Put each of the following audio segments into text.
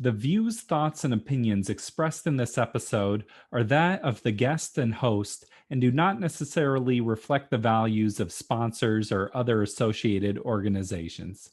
The views, thoughts, and opinions expressed in this episode are that of the guest and host and do not necessarily reflect the values of sponsors or other associated organizations.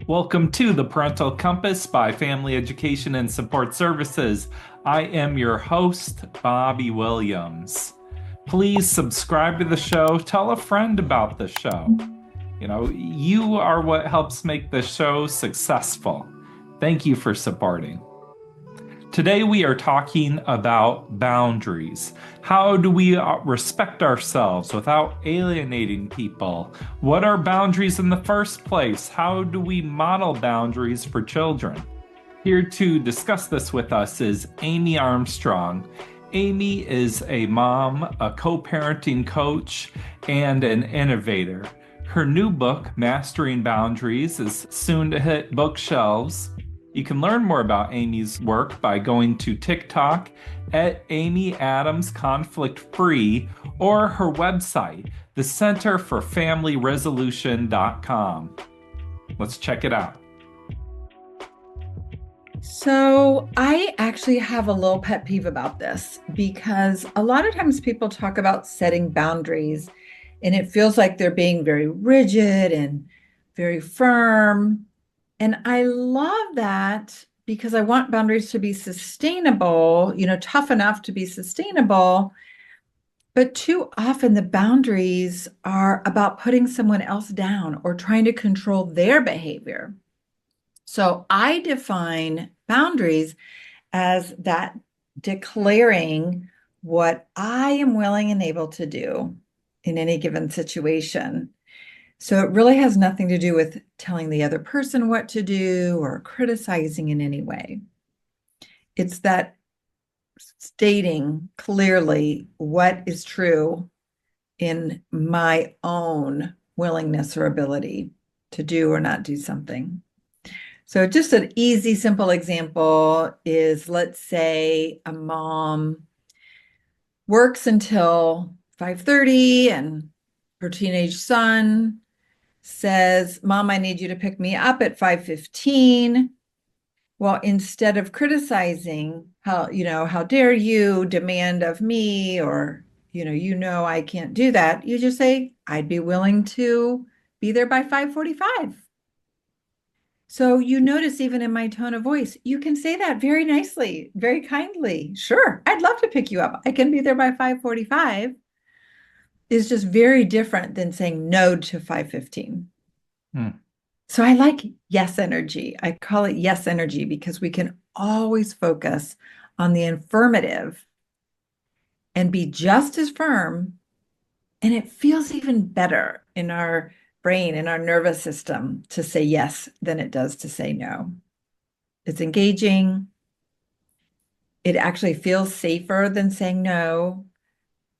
Welcome to the Parental Compass by Family Education and Support Services. I am your host, Bobby Williams. Please subscribe to the show. Tell a friend about the show. You are what helps make the show successful. Thank you for supporting. Today we are talking about boundaries. How do we respect ourselves without alienating people? What are boundaries in the first place? How do we model boundaries for children? Here to discuss this with us is Amy Armstrong. Amy is a mom, a co-parenting coach, and an innovator. Her new book, Mastering Boundaries, is soon to hit bookshelves. You can learn more about Amy's work by going to TikTok at Amy Adams Conflict Free or her website, the Center for Family Resolution.com. Let's check it out. So I actually have a little pet peeve about this because a lot of times people talk about setting boundaries and it feels like they're being very rigid and very firm. And I love that because I want boundaries to be sustainable, tough enough to be sustainable. But too often the boundaries are about putting someone else down or trying to control their behavior. So I define boundaries as that declaring what I am willing and able to do in any given situation. So it really has nothing to do with telling the other person what to do or criticizing in any way. It's that stating clearly what is true in my own willingness or ability to do or not do something. So just an easy, simple example is, let's say a mom works until 5:30 and her teenage son says, "Mom, I need you to pick me up at 5:15. Well, instead of criticizing how dare you demand of me, or, I can't do that, you just say, I'd be willing to be there by 5:45. So you notice even in my tone of voice, you can say that very nicely, very kindly. Sure, I'd love to pick you up. I can be there by 5:45. Is just very different than saying no to 5:15. So I like yes energy. I call it yes energy because we can always focus on the affirmative and be just as firm. And it feels even better in our brain, in our nervous system, to say yes than it does to say no. It's engaging. It actually feels safer than saying no.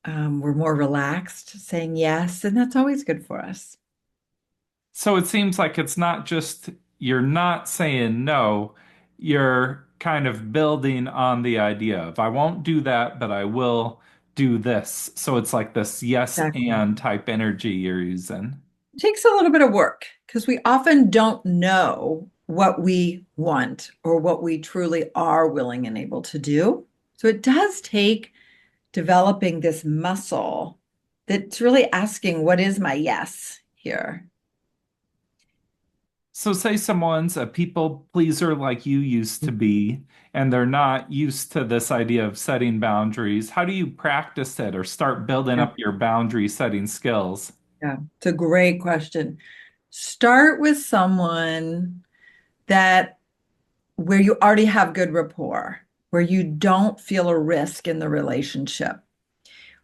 We're more relaxed saying yes, and that's always good for us. So it seems like it's not just you're not saying no, you're kind of building on the idea of I won't do that, but I will do this. So it's like this yes Exactly. and type energy you're using. It takes a little bit of work because we often don't know what we want or what we truly are willing and able to do. So it does take developing this muscle that's really asking, what is my yes here? So say someone's a people pleaser like you used to be, and they're not used to this idea of setting boundaries. How do you practice it or start building Yeah. up your boundary setting skills? Yeah, it's a great question. Start with someone that where you already have good rapport, where you don't feel a risk in the relationship.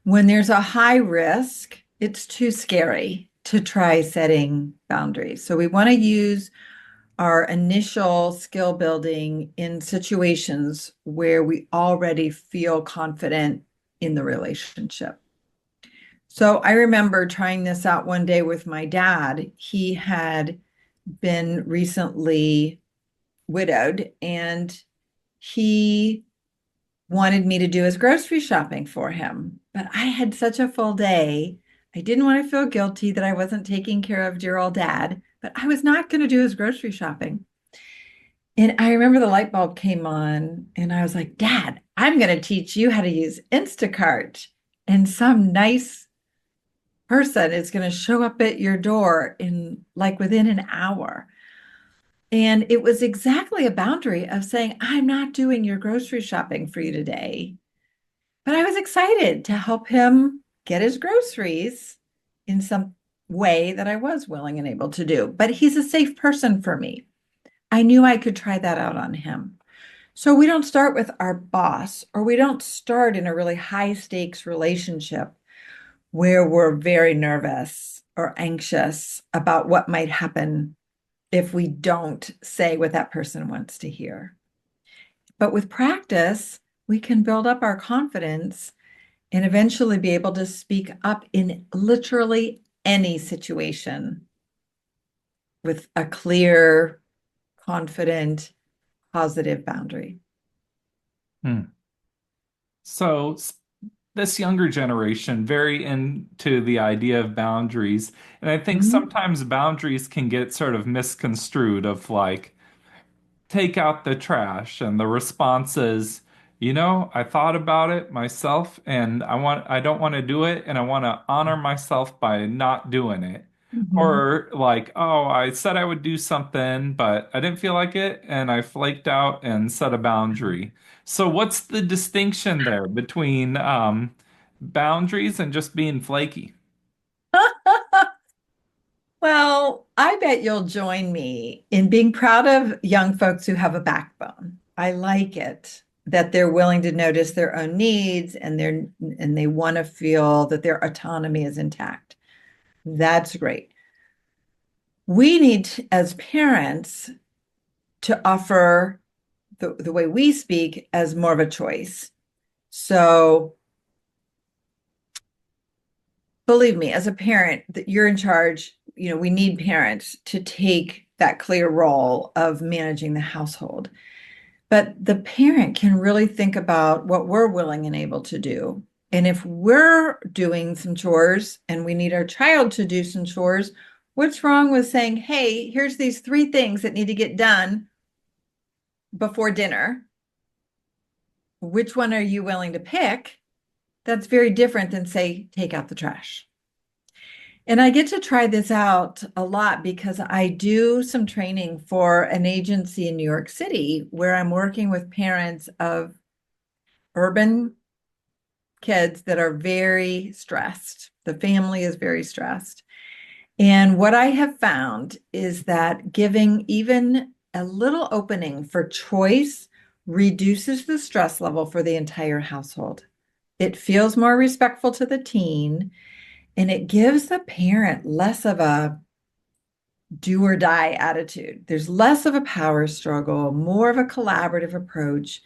When there's a high risk, it's too scary to try setting boundaries. So we want to use our initial skill building in situations where we already feel confident in the relationship. So I remember trying this out one day with my dad. He had been recently widowed, and he wanted me to do his grocery shopping for him. But I had such a full day. I didn't want to feel guilty that I wasn't taking care of dear old dad, but I was not going to do his grocery shopping. And I remember the light bulb came on, and I was like, Dad, I'm going to teach you how to use Instacart. And some nice person is going to show up at your door in like within an hour. And it was exactly a boundary of saying, I'm not doing your grocery shopping for you today. But I was excited to help him get his groceries in some way that I was willing and able to do. But he's a safe person for me. I knew I could try that out on him. So we don't start with our boss, or we don't start in a really high stakes relationship where we're very nervous or anxious about what might happen if we don't say what that person wants to hear. But with practice, we can build up our confidence and eventually be able to speak up in literally any situation with a clear, confident, positive boundary. Hmm. So this younger generation very into the idea of boundaries, and I think Mhm. sometimes boundaries can get sort of misconstrued of like take out the trash and the response is, I thought about it myself and I don't want to do it and I want to honor myself by not doing it. Mhm. Or like, oh, I said I would do something, but I didn't feel like it and I flaked out and set a boundary. So what's the distinction there between boundaries and just being flaky? Well, I bet you'll join me in being proud of young folks who have a backbone. I like it that they're willing to notice their own needs and they want to feel that their autonomy is intact. That's great. We need as parents to offer the way we speak as more of a choice. So believe me, as a parent, that you're in charge, we need parents to take that clear role of managing the household. But the parent can really think about what we're willing and able to do. And if we're doing some chores and we need our child to do some chores, what's wrong with saying, hey, here's these 3 things that need to get done before dinner? Which one are you willing to pick? That's very different than, say, take out the trash. And I get to try this out a lot because I do some training for an agency in New York City where I'm working with parents of urban kids that are very stressed. The family is very stressed. And what I have found is that giving even a little opening for choice reduces the stress level for the entire household. It feels more respectful to the teen, and it gives the parent less of a do or die attitude. There's less of a power struggle, more of a collaborative approach.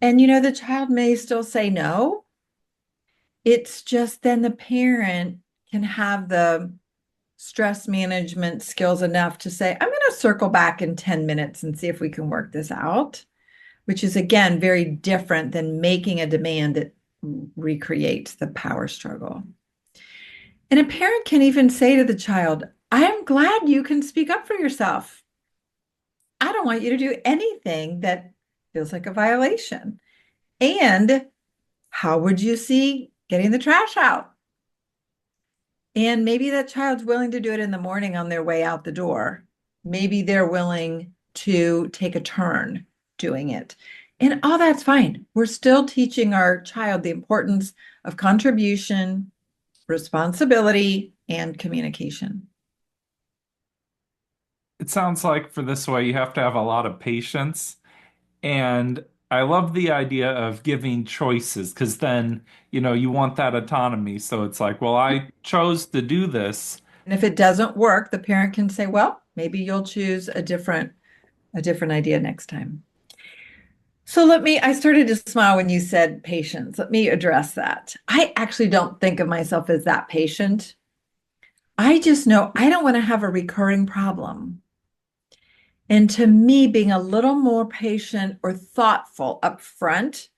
And the child may still say no. It's just then the parent can have the stress management skills enough to say, I'm going to circle back in 10 minutes and see if we can work this out, which is, again, very different than making a demand that recreates the power struggle. And a parent can even say to the child, I am glad you can speak up for yourself. I don't want you to do anything that feels like a violation. And how would you see getting the trash out? And maybe that child's willing to do it in the morning on their way out the door. Maybe they're willing to take a turn doing it. And all that's fine. We're still teaching our child the importance of contribution, responsibility, and communication. It sounds like for this way you have to have a lot of patience. And I love the idea of giving choices because then, you want that autonomy. So it's like, well, I chose to do this. And if it doesn't work, the parent can say, well, maybe you'll choose a different idea next time. So I started to smile when you said patience. Let me address that. I actually don't think of myself as that patient. I just know I don't want to have a recurring problem. And to me, being a little more patient or thoughtful up front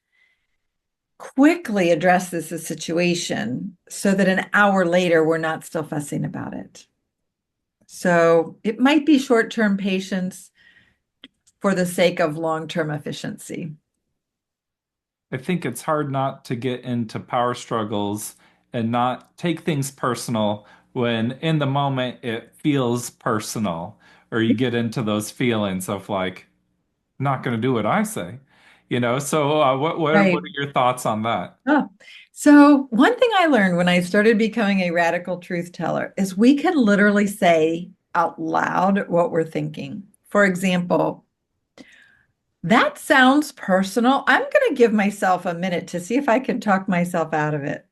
quickly addresses the situation so that an hour later, we're not still fussing about it. So it might be short-term patience for the sake of long-term efficiency. I think it's hard not to get into power struggles and not take things personal when in the moment it feels personal, or you get into those feelings of like, I'm not going to do what I say, you know? So, what Right. are your thoughts on that? Oh. So one thing I learned when I started becoming a radical truth teller is we can literally say out loud what we're thinking. For example, that sounds personal. I'm going to give myself a minute to see if I can talk myself out of it.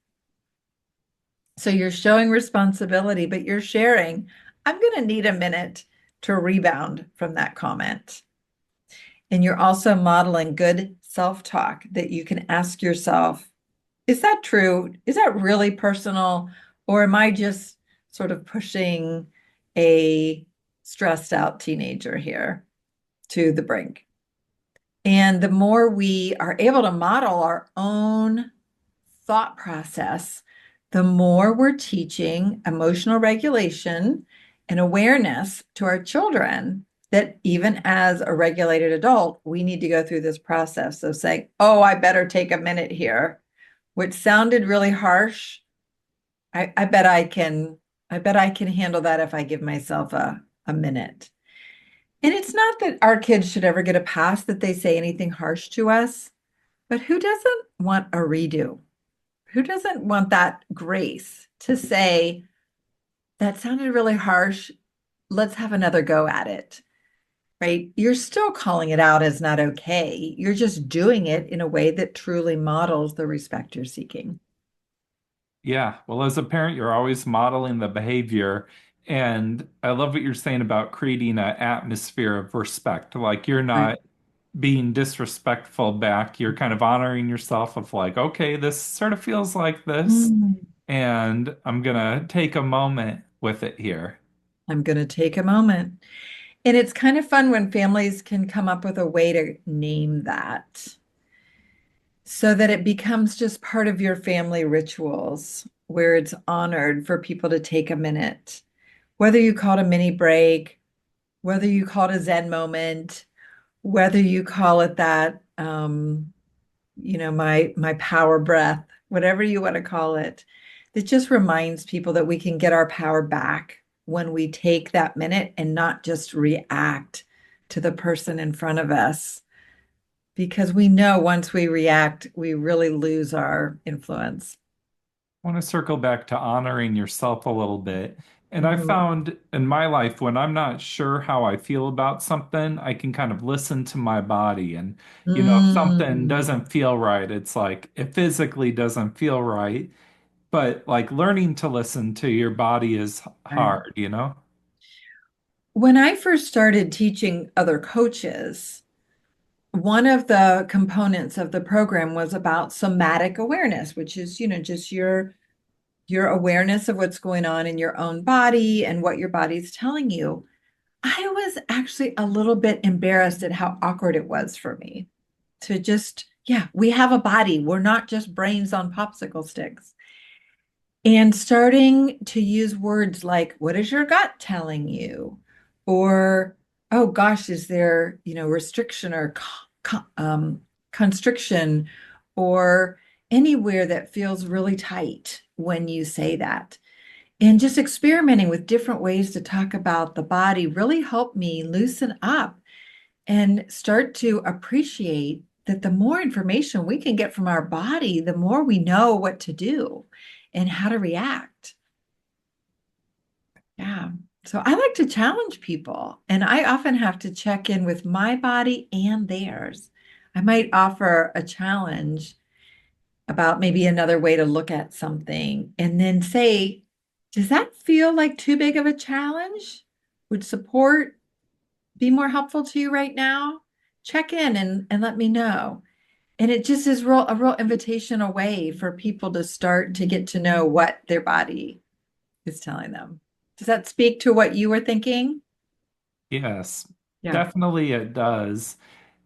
So you're showing responsibility, but you're sharing, I'm going to need a minute to rebound from that comment. And you're also modeling good self-talk that you can ask yourself, is that true? Is that really personal? Or am I just sort of pushing a stressed out teenager here to the brink? And the more we are able to model our own thought process, the more we're teaching emotional regulation and awareness to our children that even as a regulated adult, we need to go through this process of saying, oh, I better take a minute here, which sounded really harsh. I bet I can handle that if I give myself a minute. And it's not that our kids should ever get a pass that they say anything harsh to us, but who doesn't want a redo? Who doesn't want that grace to say, that sounded really harsh. Let's have another go at it, right? You're still calling it out as not okay. You're just doing it in a way that truly models the respect you're seeking. Yeah, well, as a parent, you're always modeling the behavior. And I love what you're saying about creating an atmosphere of respect. Like you're Right. not being disrespectful back. You're kind of honoring yourself of like, okay, this sort of feels like this, Mm, and I'm gonna take a moment with it here. I'm going to take a moment. And it's kind of fun when families can come up with a way to name that so that it becomes just part of your family rituals where it's honored for people to take a minute, whether you call it a mini break, whether you call it a Zen moment, whether you call it that, my power breath, whatever you want to call it. It just reminds people that we can get our power back when we take that minute and not just react to the person in front of us. Because we know once we react, we really lose our influence. I want to circle back to honoring yourself a little bit. And I Mhm. found in my life when I'm not sure how I feel about something, I can kind of listen to my body. And, if something Mm, doesn't feel right, it's like it physically doesn't feel right. But like learning to listen to your body is right. hard, you know? When I first started teaching other coaches, one of the components of the program was about somatic awareness, which is, just your awareness of what's going on in your own body and what your body's telling you. I was actually a little bit embarrassed at how awkward it was for me to just, yeah, we have a body. We're not just brains on popsicle sticks. And starting to use words like, what is your gut telling you? Or, oh gosh, is there, restriction or constriction or anywhere that feels really tight when you say that? And just experimenting with different ways to talk about the body really helped me loosen up and start to appreciate that the more information we can get from our body, the more we know what to do and how to react. Yeah. So I like to challenge people, and I often have to check in with my body and theirs. I might offer a challenge about maybe another way to look at something and then say, does that feel like too big of a challenge? Would support be more helpful to you right now? Check in and let me know. And it just is a real invitation away for people to start to get to know what their body is telling them. Does that speak to what you were thinking? Yes. Yeah. Definitely it does.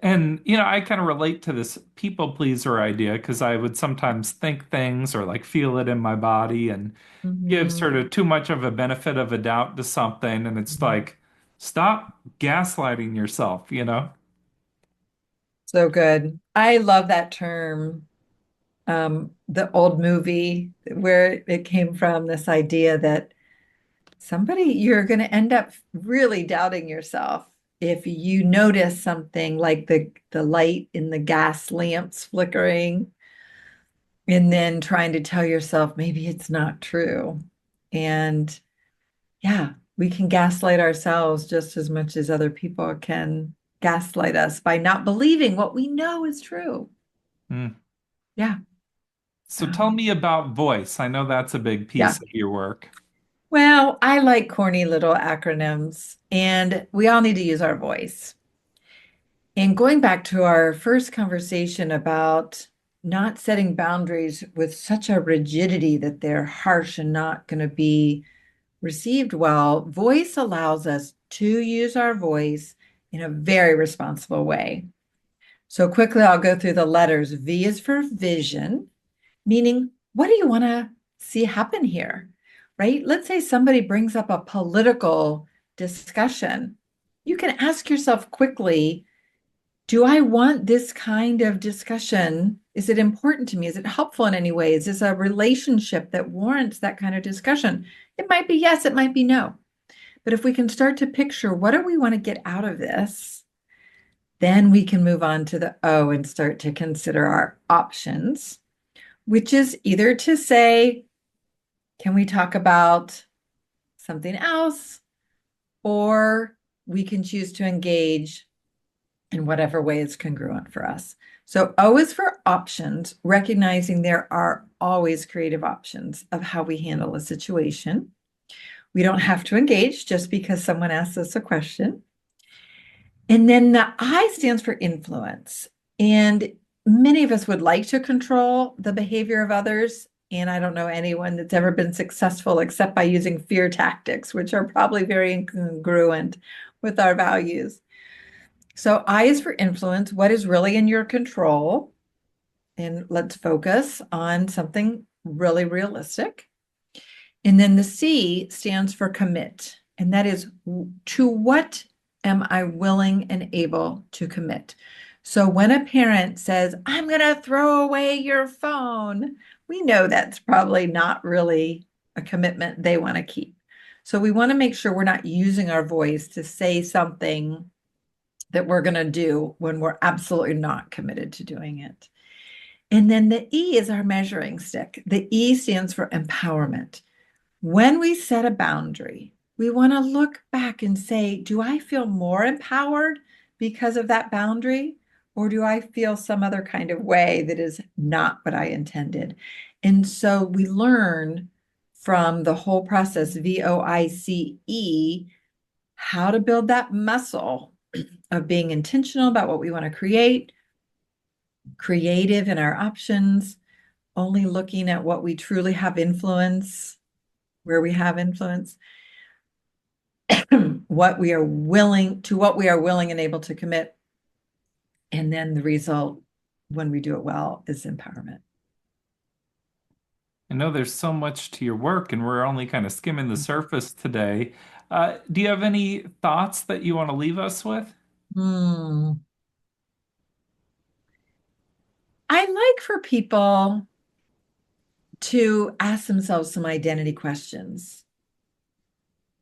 And, I kind of relate to this people pleaser idea because I would sometimes think things or like feel it in my body and give Mhm. sort of too much of a benefit of a doubt to something. And it's like, stop gaslighting yourself? So good. I love that term. The old movie where it came from, this idea that you're going to end up really doubting yourself if you notice something like the light in the gas lamps flickering and then trying to tell yourself maybe it's not true. And yeah, we can gaslight ourselves just as much as other people can gaslight us by not believing what we know is true. Mm. Yeah. So tell Um, me about voice. I know that's a big yeah. piece of your work. Well, I like corny little acronyms, and we all need to use our voice. And going back to our first conversation about not setting boundaries with such a rigidity that they're harsh and not going to be received well, voice allows us to use our voice in a very responsible way. So quickly, I'll go through the letters. V is for vision, meaning, what do you want to see happen here? Right? Let's say somebody brings up a political discussion. You can ask yourself quickly, do I want this kind of discussion? Is it important to me? Is it helpful in any way? Is this a relationship that warrants that kind of discussion? It might be yes, it might be no. But if we can start to picture what do we want to get out of this, then we can move on to the O and start to consider our options, which is either to say, can we talk about something else? Or we can choose to engage in whatever way is congruent for us. So O is for options, recognizing there are always creative options of how we handle a situation. We don't have to engage just because someone asks us a question. And then the I stands for influence. And many of us would like to control the behavior of others. And I don't know anyone that's ever been successful except by using fear tactics, which are probably very incongruent with our values. So I is for influence, what is really in your control? And let's focus on something really realistic. And then the C stands for commit. And that is to what am I willing and able to commit? So when a parent says, I'm going to throw away your phone, we know that's probably not really a commitment they want to keep. So we want to make sure we're not using our voice to say something that we're going to do when we're absolutely not committed to doing it. And then the E is our measuring stick. The E stands for empowerment. When we set a boundary, we want to look back and say, do I feel more empowered because of that boundary? Or do I feel some other kind of way that is not what I intended? And so we learn from the whole process, VOICE, how to build that muscle of being intentional about what we want to create, creative in our options, only looking at what we truly have influence, where we have influence, what we are willing and able to commit. And then the result, when we do it well, is empowerment. I know there's so much to your work, and we're only kind of skimming the surface today. Do you have any thoughts that you want to leave us with? Hmm. I like for people to ask themselves some identity questions.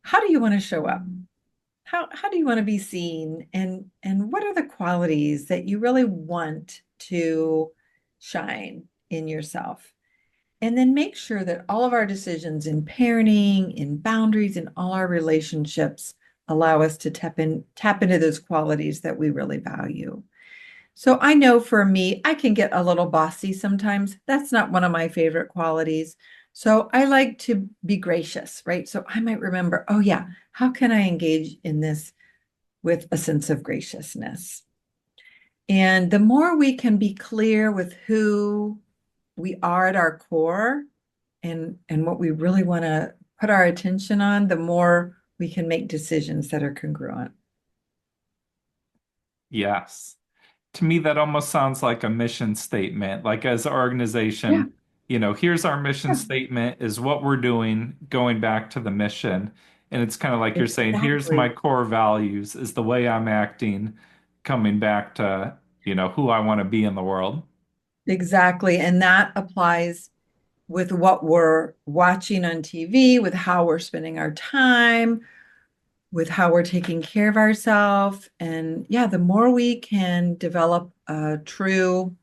How do you want to show up? How do you want to be seen? And what are the qualities that you really want to shine in yourself? And then make sure that all of our decisions in parenting, in boundaries, in all our relationships allow us to tap into those qualities that we really value. So I know for me, I can get a little bossy sometimes. That's not one of my favorite qualities. So I like to be gracious, right? So I might remember, oh yeah, how can I engage in this with a sense of graciousness? And the more we can be clear with who we are at our core and what we really want to put our attention on, the more we can make decisions that are congruent. Yes. To me, that almost sounds like a mission statement. Like as an Yeah, organization, here's our mission yeah, statement is what we're doing, going back to the mission. And it's kind of like you're saying, here's my exactly. core values, is the way I'm acting, coming back to, who I want to be in the world. Exactly. And that applies with what we're watching on TV, with how we're spending our time, with how we're taking care of ourselves. And yeah, the more we can develop a true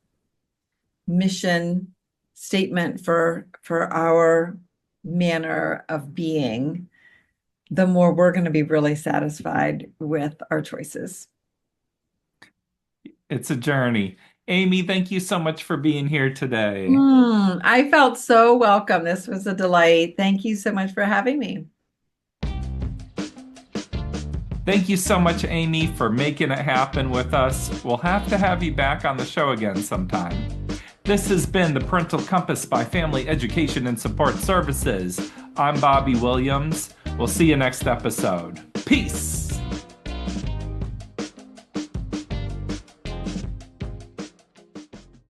mission statement for our manner of being, the more we're going to be really satisfied with our choices. It's a journey. Amy, thank you so much for being here today. I felt so welcome. This was a delight. Thank you so much for having me. Thank you so much, Amy, for making it happen with us. We'll have to have you back on the show again sometime. This has been the Parental Compass by Family Education and Support Services. I'm Bobby Williams. We'll see you next episode. Peace.